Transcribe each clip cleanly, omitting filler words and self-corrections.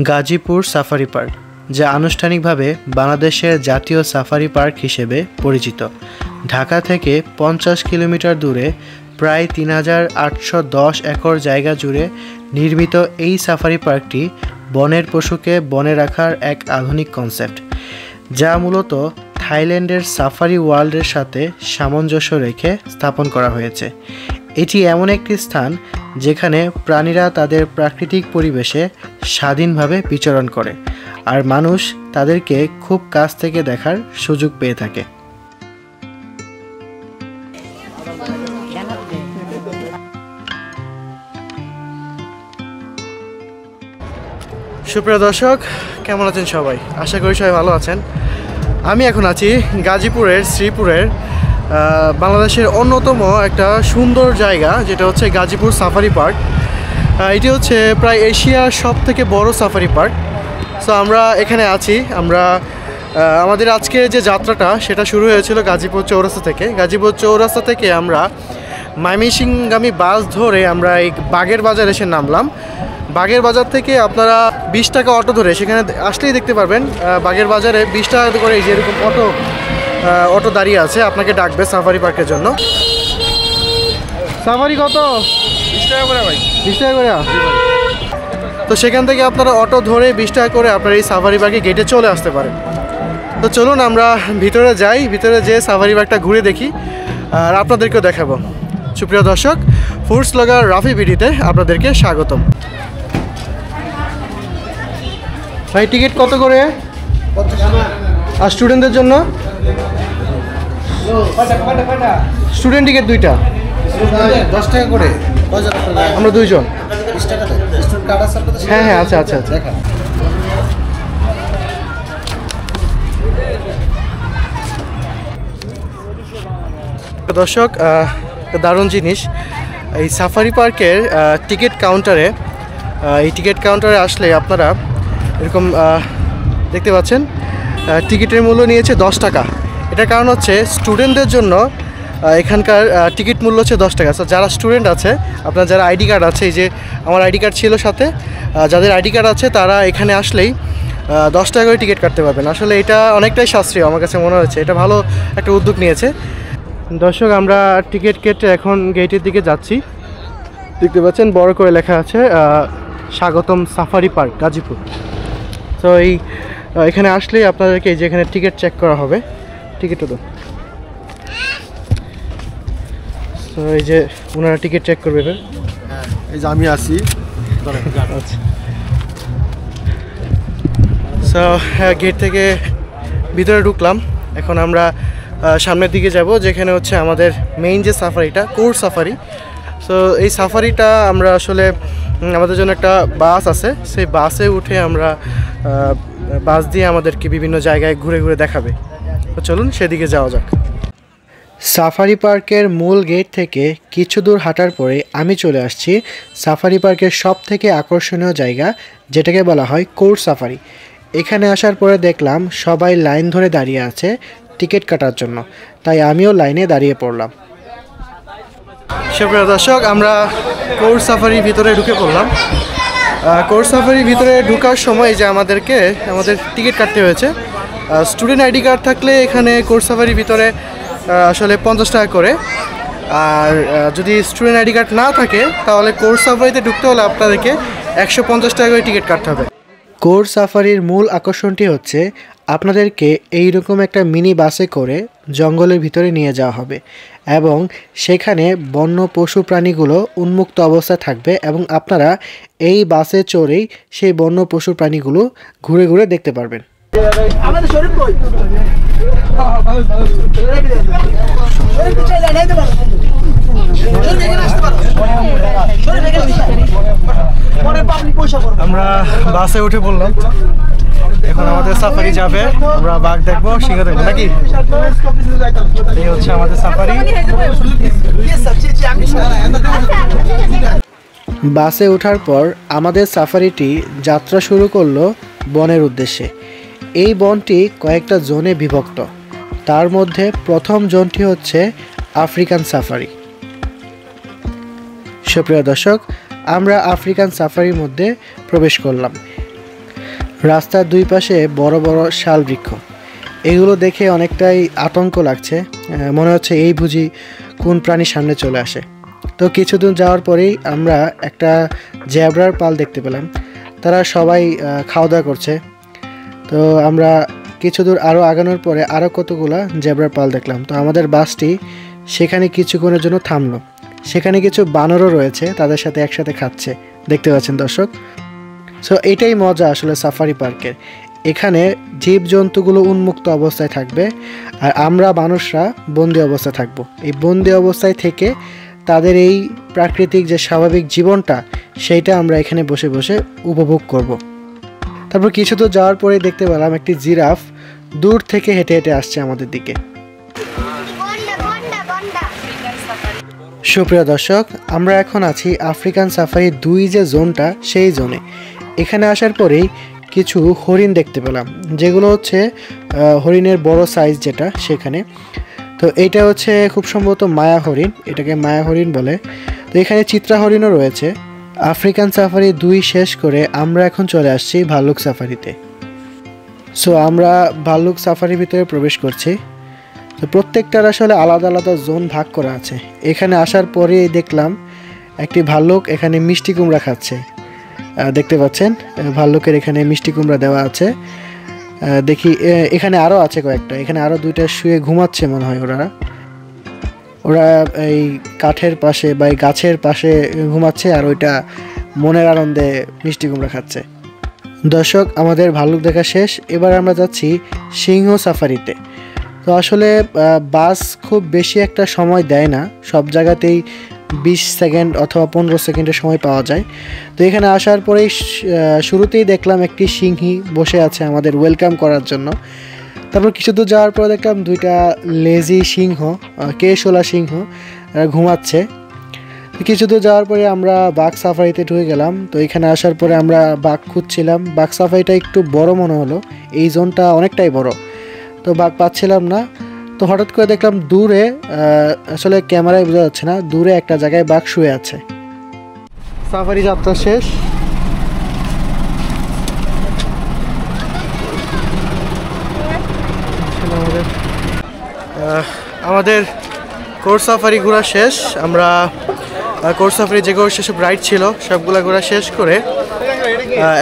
Gazipur safari park, যা আনুষ্ঠানিকভাবে বাংলাদেশের জাতীয় সাফারি পার্ক হিসেবে পরিচিত। ঢাকা থেকে 50 কিলোমিটার দূরে প্রায় ৩,৮১০ একর জায়গা জুড়ে নির্মিত এই সাফারি পার্কটি বনের পশুকে বনে রাখার এক আধুনিক কনসেপ্ট, যা মূলত থাইল্যান্ডের সাফারি ওয়ার্ল্ডের সাথে সামঞ্জস্য রেখে স্থাপন করা হয়েছে। এটি এমন একটি স্থান যেখানে প্রাণীরা তাদের প্রাকৃতিক পরিবেশে স্বাধীনভাবে বিচরণ করে, আর মানুষ তাদেরকে খুব কাছ থেকে দেখার সুযোগ পেয়ে থাকে। সুপ্রিয় দর্শক, কেমন আছেন সবাই? আশা করি সবাই ভালো আছেন। আমি এখন আছি গাজীপুরের শ্রীপুরের বাংলাদেশের অন্যতম একটা সুন্দর জায়গা, যেটা হচ্ছে গাজীপুর সাফারি পার্ক। এটি হচ্ছে প্রায় এশিয়ার সব থেকে বড় সাফারি পার্ক। সো আমরা এখানে আছি। আমাদের আজকের যে যাত্রাটা সেটা শুরু হয়েছিল গাজীপুর চৌরাস্তা থেকে। গাজীপুর চৌরাস্তা থেকে আমরা ময়মনসিংহগামী বাস ধরে আমরা এই বাগের বাজার এসে নামলাম। বাগের বাজার থেকে আপনারা 20 টাকা অটো ধরে সেখানে আসলেই দেখতে পারবেন বাগের বাজারে 20 টাকা করে এই যে এরকম অটো দাঁড়িয়ে আছে, আপনাকে ডাকবে সাফারি পার্কের জন্য। সাফারি কত? 20 টাকা করে ভাই। 20 টাকা করে? তো সেখান থেকে আপনারা অটো ধরে 20 টাকা করে আপনারা এই সাফারি পার্কে গেটে চলে আসতে পারেন। তো চলুন আমরা ভিতরে যাই, ভিতরে যেয়ে সাফারি পার্কটা ঘুরে দেখি আর আপনাদেরকেও দেখাবো। সুপ্রিয় দর্শক, ফুডস ব্লগার রাফি ভিডিওতে আপনাদেরকে স্বাগতম। ভাই, টিকিট কত করে? আর স্টুডেন্টদের জন্য? স্টুডেন্ট টিকিট 2টা 10 টাকা করে। আমরা 2 জন। 20 টাকা তো স্টুডেন্ট কার্ড আছে? হ্যাঁ হ্যাঁ, আচ্ছা আচ্ছা আচ্ছা। দর্শক, দারুণ জিনিস এই সাফারি পার্কের টিকিট কাউন্টারে। এই টিকিট কাউন্টারে আসলে আপনারা এরকম দেখতে পাচ্ছেন টিকিটের মূল্য নিয়েছে 10 টাকা। এটার কারণ হচ্ছে স্টুডেন্টদের জন্য এখানকার টিকিট মূল্য হচ্ছে 10 টাকা। সো যারা স্টুডেন্ট আছে, আপনার যারা আইডি কার্ড আছে, এই যে আমার আইডি কার্ড ছিল সাথে, যাদের আইডি কার্ড আছে তারা এখানে আসলেই 10 টাকা করে টিকিট কাটতে পারবেন। আসলে এটা অনেকটাই সাশ্রয়ী আমার কাছে মনে হচ্ছে। এটা ভালো একটা উদ্যোগ নিয়েছে। দর্শক, আমরা টিকিট কেটে এখন গেটের দিকে যাচ্ছি। দেখতে পাচ্ছেন বড় করে লেখা আছে স্বাগতম সাফারি পার্ক গাজীপুর। তো এখানে আসলেই আপনাদেরকে এই যে এখানে টিকিট চেক করা হবে। টিকিটটা তো এই যে ওনারা টিকিট চেক করবে। এই যে আমি আছি। আচ্ছা, সো গেট থেকে ভিতরে ঢুকলাম। এখন আমরা সামনের দিকে যাব, যেখানে হচ্ছে আমাদের মেইন যে সাফারিটা, কোর সাফারি। সো এই সাফারিটা আমরা আসলে আমাদের জন্য একটা বাস আছে, সেই বাসে উঠে আমরা বাস দিয়ে আমাদেরকে বিভিন্ন জায়গায় ঘুরে ঘুরে দেখাবে। তো চলুন সেদিকে যাওয়া যাক। সাফারি পার্কের মূল গেট থেকে কিছু দূর হাঁটার পরে আমি চলে আসছি সাফারি পার্কের সব থেকে আকর্ষণীয় জায়গা, যেটাকে বলা হয় কোর সাফারি। এখানে আসার পরে দেখলাম সবাই লাইন ধরে দাঁড়িয়ে আছে টিকিট কাটার জন্য, তাই আমিও লাইনে দাঁড়িয়ে পড়লাম। সুপ্রিয় দর্শক, আমরা কোর সাফারির ভিতরে ঢুকে পড়লাম। কোর সাফারির ভিতরে ঢোকার সময় যে আমাদের টিকিট কাটতে হয়েছে। স্টুডেন্ট আইডি কার্ড থাকলে এখানে কোর সাফারির ভিতরে আসলে 50 টাকা করে, আর যদি স্টুডেন্ট আইডি কার্ড না থাকে তাহলে কোর সাফারিতে ঢুকতে হলে আপনাদেরকে 150 টাকা করে টিকিট কাটতে হবে। কোর সাফারির মূল আকর্ষণটি হচ্ছে আপনাদেরকে এইরকম একটা মিনি বাসে করে জঙ্গলের ভিতরে নিয়ে যাওয়া হবে এবং সেখানে বন্য পশু প্রাণীগুলো উন্মুক্ত অবস্থায় থাকবে এবং আপনারা এই বাসে চড়েই সেই বন্য পশু প্রাণীগুলো ঘুরে ঘুরে দেখতে পারবেন। আমরা বাসে উঠে পড়লাম। এখন আমাদের সাফারি যাবে, আমরা বাঘ দেখবো, সিংহ দেখবো নাকি? এই হচ্ছে আমাদের সাফারি। বাসে ওঠার পর আমাদের সাফারিটি যাত্রা শুরু করলো বনের উদ্দেশ্যে। এই বনটি কয়েকটা জোনে বিভক্ত। তার মধ্যে প্রথম জোনটি হচ্ছে আফ্রিকান সাফারি। সুপ্রিয় দর্শক, আমরা আফ্রিকান সাফারির মধ্যে প্রবেশ করলাম। রাস্তার দুই পাশে বড় বড় শাল বৃক্ষ, এগুলো দেখে অনেকটাই আতঙ্ক লাগছে। মনে হচ্ছে এই বুঝি কোন প্রাণী সামনে চলে আসে। তো কিছুদিন যাওয়ার পরেই আমরা একটা জেব্রার পাল দেখতে পেলাম। তারা সবাই খাওয়া দাওয়া করছে। তো আমরা কিছু দূর আরও আগানোর পরে আরও কতগুলা জেব্রার পাল দেখলাম। তো আমাদের বাসটি সেখানে কিছুক্ষণের জন্য থামলো। সেখানে কিছু বানরও রয়েছে, তাদের সাথে একসাথে খাচ্ছে, দেখতে পাচ্ছেন দর্শক। সো এটাই মজা আসলে সাফারি পার্কের। এখানে জীবজন্তুগুলো উন্মুক্ত অবস্থায় থাকবে আর আমরা মানুষরা বন্দি অবস্থায় থাকব। এই বন্দি অবস্থায় থেকে তাদের এই প্রাকৃতিক যে স্বাভাবিক জীবনটা সেইটা আমরা এখানে বসে বসে উপভোগ করব। তারপর কিছু দূর যাওয়ার পরে দেখতে পেলাম একটি জিরাফ দূর থেকে হেঁটে হেঁটে আসছে আমাদের দিকে। সুপ্রিয় দর্শক, আমরা এখন আছি আফ্রিকান সাফারি 2 যে জোনটা, সেই জোনে। এখানে আসার পরেই কিছু হরিণ দেখতে পেলাম, যেগুলো হচ্ছে হরিণের বড় সাইজ যেটা সেখানে। তো এইটা হচ্ছে খুব সম্ভবত মায়া হরিণ, এটাকে মায়া হরিণ বলে। তো এখানে চিত্রা হরিণও রয়েছে। আফ্রিকান সাফারি 2 শেষ করে আমরা এখন চলে আসছি ভাল্লুক সাফারিতে। সো আমরা ভাল্লুক সাফারির ভিতরে প্রবেশ করছি। তো প্রত্যেকটার আসলে আলাদা আলাদা জোন ভাগ করা আছে। এখানে আসার পরেই দেখলাম একটি ভাল্লুক এখানে মিষ্টি কুমড়া খাচ্ছে, দেখতে পাচ্ছেন ভাল্লুকের এখানে মিষ্টি কুমড়া দেওয়া আছে। দেখি এখানে আরও আছে কয়েকটা, এখানে আরও 2টা শুয়ে ঘুমাচ্ছে মনে হয়। ওরা এই কাঠের পাশে বা এই গাছের পাশে ঘুমাচ্ছে আর ওইটা মনের আনন্দে মিষ্টি কুমড়া খাচ্ছে। দর্শক, আমাদের ভাল্লুক দেখা শেষ। এবার আমরা যাচ্ছি সিংহ সাফারিতে। তো আসলে বাস খুব বেশি একটা সময় দেয় না, সব জায়গাতেই 20 সেকেন্ড অথবা 15 সেকেন্ডের সময় পাওয়া যায়। তো এখানে আসার পরেই শুরুতেই দেখলাম একটি সিংহী বসে আছে আমাদের ওয়েলকাম করার জন্য। তারপর কিছু দূর যাওয়ার পর দেখলাম 2টা লেজি সিংহ, কেশোলা সিংহ ঘুমাচ্ছে। কিছু দূর যাওয়ার পরে আমরা বাঘ সাফারিতে ঢুকে গেলাম। তো এখানে আসার পরে আমরা বাঘ খুঁজছিলাম। বাঘ সাফারিটা একটু বড় মনে হলো, এই জোনটা অনেকটাই বড়, তো বাঘ পাচ্ছিলাম না। তো হঠাৎ করে দেখলাম দূরে, আসলে ক্যামেরায় বোঝা যাচ্ছে না, দূরে একটা জায়গায় বাঘ শুয়ে আছে। সাফারি যাত্রা শেষ। আমাদের কোর্স সাফারি ঘোরা শেষ। আমরা কোর্স সাফারি যেগুলো সেসব রাইড ছিল সবগুলো ঘোরা শেষ করে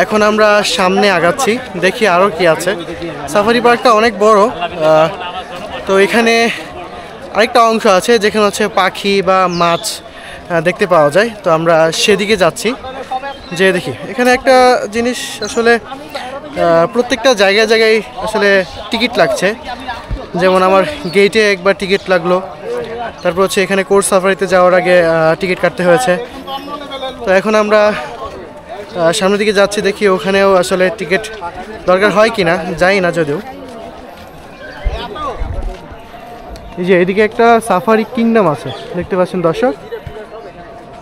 এখন আমরা সামনে আগাচ্ছি, দেখি আরও কি আছে। সাফারি পার্কটা অনেক বড়। তো এখানে আরেকটা অংশ আছে যেখানে হচ্ছে পাখি বা মাছ দেখতে পাওয়া যায়। তো আমরা সেদিকে যাচ্ছি, যে দেখি এখানে একটা জিনিস আসলে প্রত্যেকটা জায়গায় জায়গায় আসলে টিকিট লাগছে। যেমন আমার গেটে একবার টিকিট লাগলো, তারপর হচ্ছে এখানে কোর্স সাফারিতে যাওয়ার আগে টিকিট কাটতে হয়েছে। তো এখন আমরা সামনের দিকে যাচ্ছি, দেখি ওখানেও আসলে টিকিট দরকার হয় কি না, যাই না যদিও। এই যে এদিকে একটা সাফারি কিংডম আছে, দেখতে পাচ্ছেন দর্শক,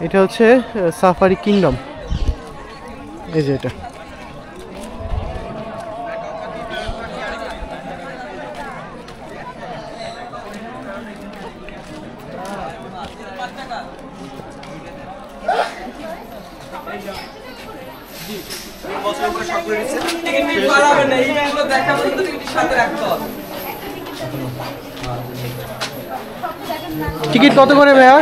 এটা হচ্ছে সাফারি কিংডম। এই যে এটা টিকিট কত করে ভাইয়া?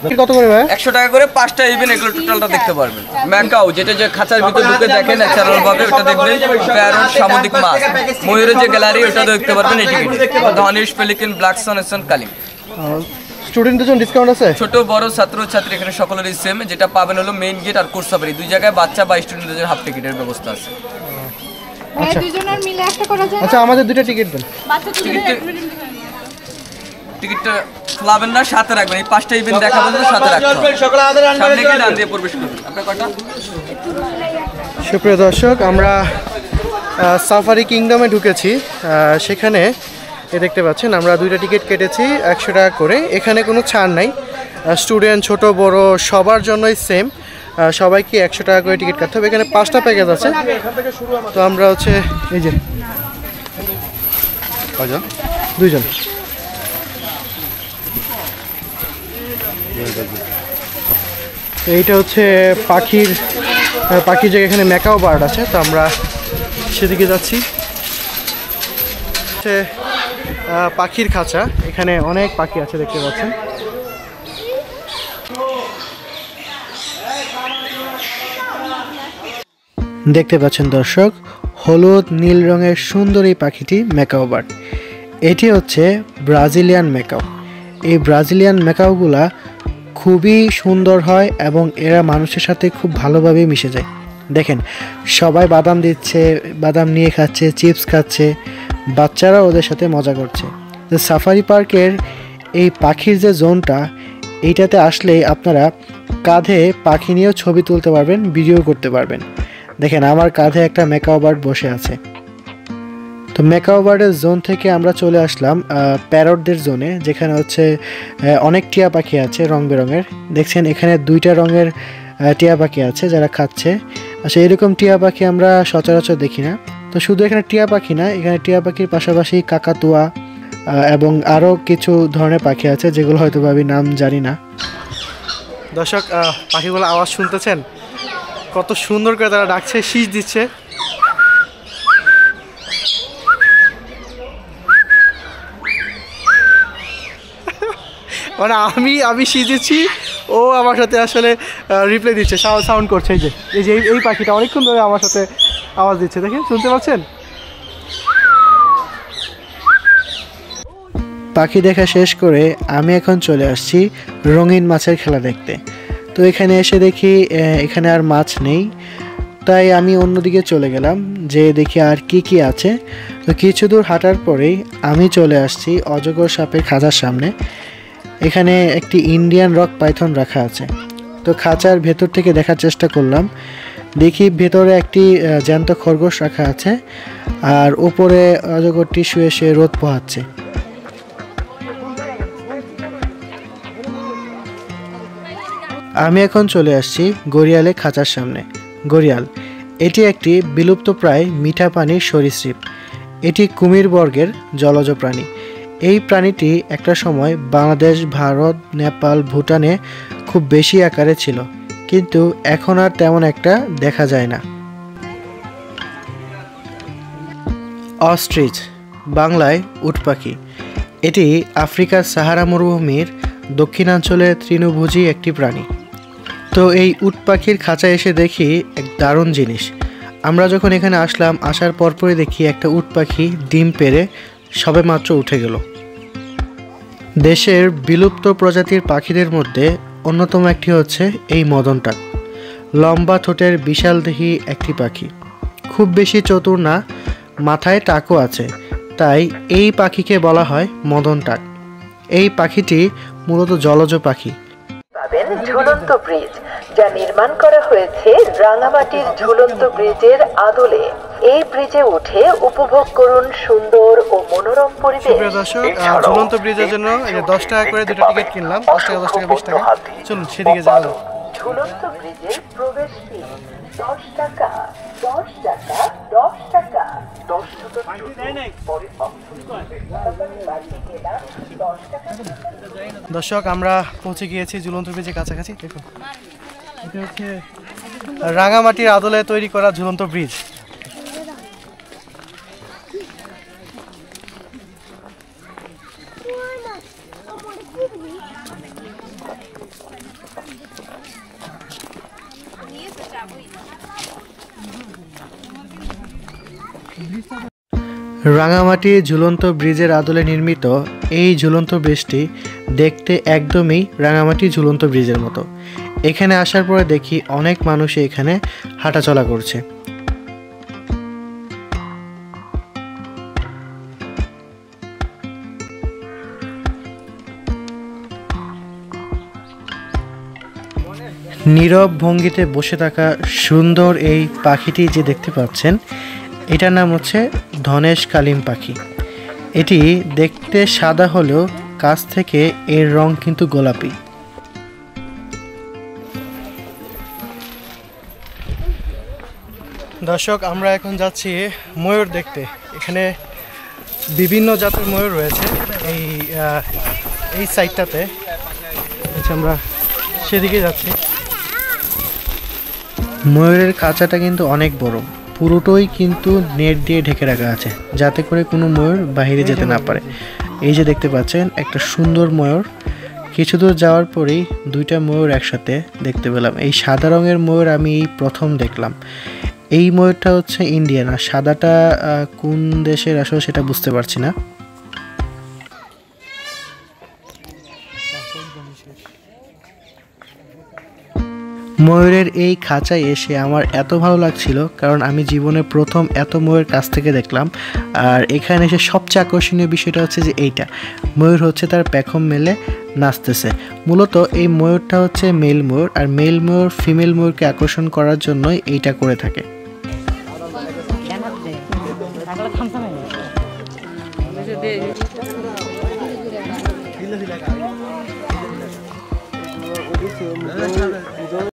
টিকিট কত করে ভাইয়া? 100 টাকা করে 5টা ইভেন্ট, এগুলো টোটালটা দেখতে পারবেন। ম্যাকাও যেটা যে খাঁচার ভিতরে ঢুকে দেখেন ন্যাচারাল ভাবে, ওটা দেখবেন। প্যারট, সামুদ্রিক মাছ, ময়ূরের যে গ্যালারি, ওটা দেখতে পারবেন এই টিকিট। ধনেশ, পেলিকান, ব্ল্যাক সন, এসন, কালিম। স্টুডেন্টদের জন্য ডিসকাউন্ট আছে? ছোট বড় ছাত্র ছাত্রী এখানে সকলেরই সেম। যেটা পাবেন হলো মেইন গেট আর কোর্স সাফারি, 2 জায়গায় বাচ্চা বা স্টুডেন্টদের হাফ টিকিটের ব্যবস্থা আছে। আচ্ছা, দুজনের মিলে একটা করা যায়। আচ্ছা, আমাদের 2টা টিকিট দেন। টিকিটটা খোলাবেন না, সাথে রাখবেন। এই 5টা ইভেন্ট দেখাবেন তো সাথে রাখবেন। সামনে গিয়ে ডান দিয়ে প্রবেশ করবেন। আপনার কয়টা? সুপ্রিয় দর্শক, আমরা সাফারি কিংডমে ঢুকেছি। সেখানে দেখতে পাচ্ছেন আমরা 2টা টিকিট কেটেছি 100 টাকা করে। এখানে কোনো ছাড় নাই, স্টুডেন্ট ছোট বড় সবার জন্যই সেম, সবাইকে 100 টাকা করে টিকিট কাটতে হবে। এখানে 5টা প্যাকেজ আছে। তো আমরা হচ্ছে এই যে 2জন। এইটা হচ্ছে পাখির পাখির জায়গায় এখানে ম্যাকাও বার্ড আছে, তো আমরা সেদিকে যাচ্ছি। পাখির খাঁচা, এখানে অনেক পাখি আছে দেখতে পাচ্ছেন। দেখতে পাচ্ছেন দর্শক, হলুদ নীল রঙের সুন্দর এই পাখিটি ম্যাকাও বার্ড। এটি হচ্ছে ব্রাজিলিয়ান ম্যাকাও। এই ব্রাজিলিয়ান ম্যাকাওগুলা খুবই সুন্দর হয় এবং এরা মানুষের সাথে খুব ভালোভাবে মিশে যায়। দেখেন সবাই বাদাম দিচ্ছে, বাদাম নিয়ে খাচ্ছে, চিপস খাচ্ছে, বাচ্চারা ওদের সাথে মজা করছে। সাফারি পার্কের এই পাখির যে জোনটা, এইটাতে আসলেই আপনারা কাঁধে পাখি নিয়েও ছবি তুলতে পারবেন, ভিডিও করতে পারবেন। দেখেন আমার কাঁধে একটা ম্যাকাও বার্ড বসে আছে। তো ম্যাকাও বার্ডের জোন থেকে আমরা চলে আসলাম প্যারটদের জোনে, যেখানে হচ্ছে অনেক টিয়া পাখি আছে রং বেরঙের। দেখছেন এখানে 2টা রঙের টিয়া পাখি আছে যারা খাচ্ছে। আচ্ছা, এরকম টিয়া পাখি আমরা সচরাচর দেখি না। তো শুধু এখানে টিয়া পাখি না, এখানে টিয়া পাখির পাশাপাশি কাকাতুয়া এবং আরও কিছু ধরনের পাখি আছে যেগুলো হয়তো আমি নাম জানি না। দর্শক, পাখিগুলো আওয়াজ শুনতেছেন, কত সুন্দর করে তারা ডাকছে, শীষ দিচ্ছে। মানে আমি সিজেছি, ও আমার সাথে আসলে রিপ্লাই দিচ্ছে, সাউন্ড করছে। এই যে এই পাখিটা অনেকক্ষণ ধরে আমার সাথে আওয়াজ দিচ্ছে, দেখেন শুনতে পাচ্ছেন। পাখি দেখা শেষ করে আমি এখন চলে আসছি রঙিন মাছের খেলা দেখতে। তো এখানে এসে দেখি এখানে আর মাছ নেই, তাই আমি অন্যদিকে চলে গেলাম যে দেখি আর কি আছে। তো কিছু দূর হাঁটার পরেই আমি চলে আসছি অজগর সাপের খাঁচার সামনে। এখানে একটি ইন্ডিয়ান রক পাইথন রাখা আছে। তো খাঁচার ভেতর থেকে দেখার চেষ্টা করলাম, দেখি ভেতরে একটি জ্যান্ত খরগোশ রাখা আছে, আর উপরে অজগরটি শুয়ে রোদ পোহাচ্ছে। আমি এখন চলে আসছি গড়িয়ালে খাঁচার সামনে। গড়িয়াল এটি একটি বিলুপ্তপ্রায় মিঠা পানির সরীসৃপ। এটি কুমির বর্গের জলজ প্রাণী। এই প্রাণীটি একটা সময় বাংলাদেশ, ভারত, নেপাল, ভুটানে খুব বেশি আকারে ছিল, কিন্তু এখন আর তেমন একটা দেখা যায় না। অস্ট্রিচ বাংলায় উট পাখি। এটি আফ্রিকার সাহারা মরুভূমির দক্ষিণাঞ্চলের তৃণভোজী একটি প্রাণী। তো এই উট পাখির খাঁচায় এসে দেখি এক দারুণ জিনিস। আমরা যখন এখানে আসলাম, আসার পরপরই দেখি একটা উট পাখি ডিম পেড়ে সবেমাত্র উঠে গেল। দেশের বিলুপ্ত প্রজাতির পাখিদের মধ্যে অন্যতম একটি হচ্ছে এই মদন টাক। লম্বা ঠোঁটের বিশালদেহী একটি পাখি, খুব বেশি চতুর না, মাথায় টাকও আছে, তাই এই পাখিকে বলা হয় মদন টাক। এই পাখিটি মূলত জলজ পাখি। পাবেন ঝুলন্ত ব্রিজ, যা নির্মাণ করা হয়েছে রাঙামাটির ঝুলন্ত ব্রিজের আদলে। এই ব্রিজে উঠে উপভোগ করুন সুন্দর ও মনোরম পরিবেশ। দর্শক, ঝুলন্ত ব্রিজের জন্য 10 টাকা করে 2টা টিকিট কিনলাম, 10 টাকা 10 টাকা 20 টাকা। চলুন সেদিকে যাওয়া যাক। ঝুলন্ত ব্রিজের প্রবেশ ফি 10 টাকা, 10 টাকা, 10 টাকা, 10 টাকা। দর্শক, আমরা পৌঁছে গিয়েছি ঝুলন্ত ব্রিজের কাছাকাছি। দেখুন, এটা হচ্ছে রাঙামাটির আদলে তৈরি করা ঝুলন্ত ব্রিজ। রাঙামাটি ঝুলন্ত ব্রিজের আদলে নির্মিত এই ঝুলন্ত ব্রিজটি দেখতে একদমই রাঙামাটি ঝুলন্ত ব্রিজের মতো। এখানে আসার পরে দেখি অনেক মানুষই এখানে হাঁটাচলা করছে। নীরব ভঙ্গিতে বসে থাকা সুন্দর এই পাখিটি যে দেখতে পাচ্ছেন, এটার নাম হচ্ছে ধনেশ কালিম পাখি। এটি দেখতে সাদা হলেও কাছ থেকে এর রং কিন্তু গোলাপি। দর্শক, আমরা এখন যাচ্ছি ময়ূর দেখতে। এখানে বিভিন্ন জাতের ময়ূর রয়েছে এই সাইডটাতে। আমরা সেদিকে যাচ্ছি। ময়ূরের খাঁচাটা কিন্তু অনেক বড়, পুরোটাই কিন্তু নেট দিয়ে ঢেকে রাখা আছে যাতে করে কোনো ময়ূর বাইরে যেতে না পারে। এই যে দেখতে পাচ্ছেন একটা সুন্দর ময়ূর, কিছু দূর যাওয়ার পরেই দুইটা ময়ূর একসাথে দেখতে পেলাম। এই সাদা রঙের ময়ূর আমি এই প্রথম দেখলাম। এই ময়ূরটা হচ্ছে ইন্ডিয়ান, আর সাদাটা কোন দেশের আসলে সেটা বুঝতে পারছি না। ময়ূরের এই খাঁচায় এসে আমার এত ভালো লাগছিল, কারণ আমি জীবনে প্রথম এত ময়ূর কাছ থেকে দেখলাম। আর এখানে এসে সবচেয়ে আকর্ষণীয় বিষয়টা হচ্ছে যে এইটা ময়ূর হচ্ছে তার পেখম মেলে নাচতেছে। মূলত এই ময়ূরটা হচ্ছে মেল ময়ূর, আর মেল ময়ূর ফিমেল ময়ূরকে আকর্ষণ করার জন্যই এইটা করে থাকে।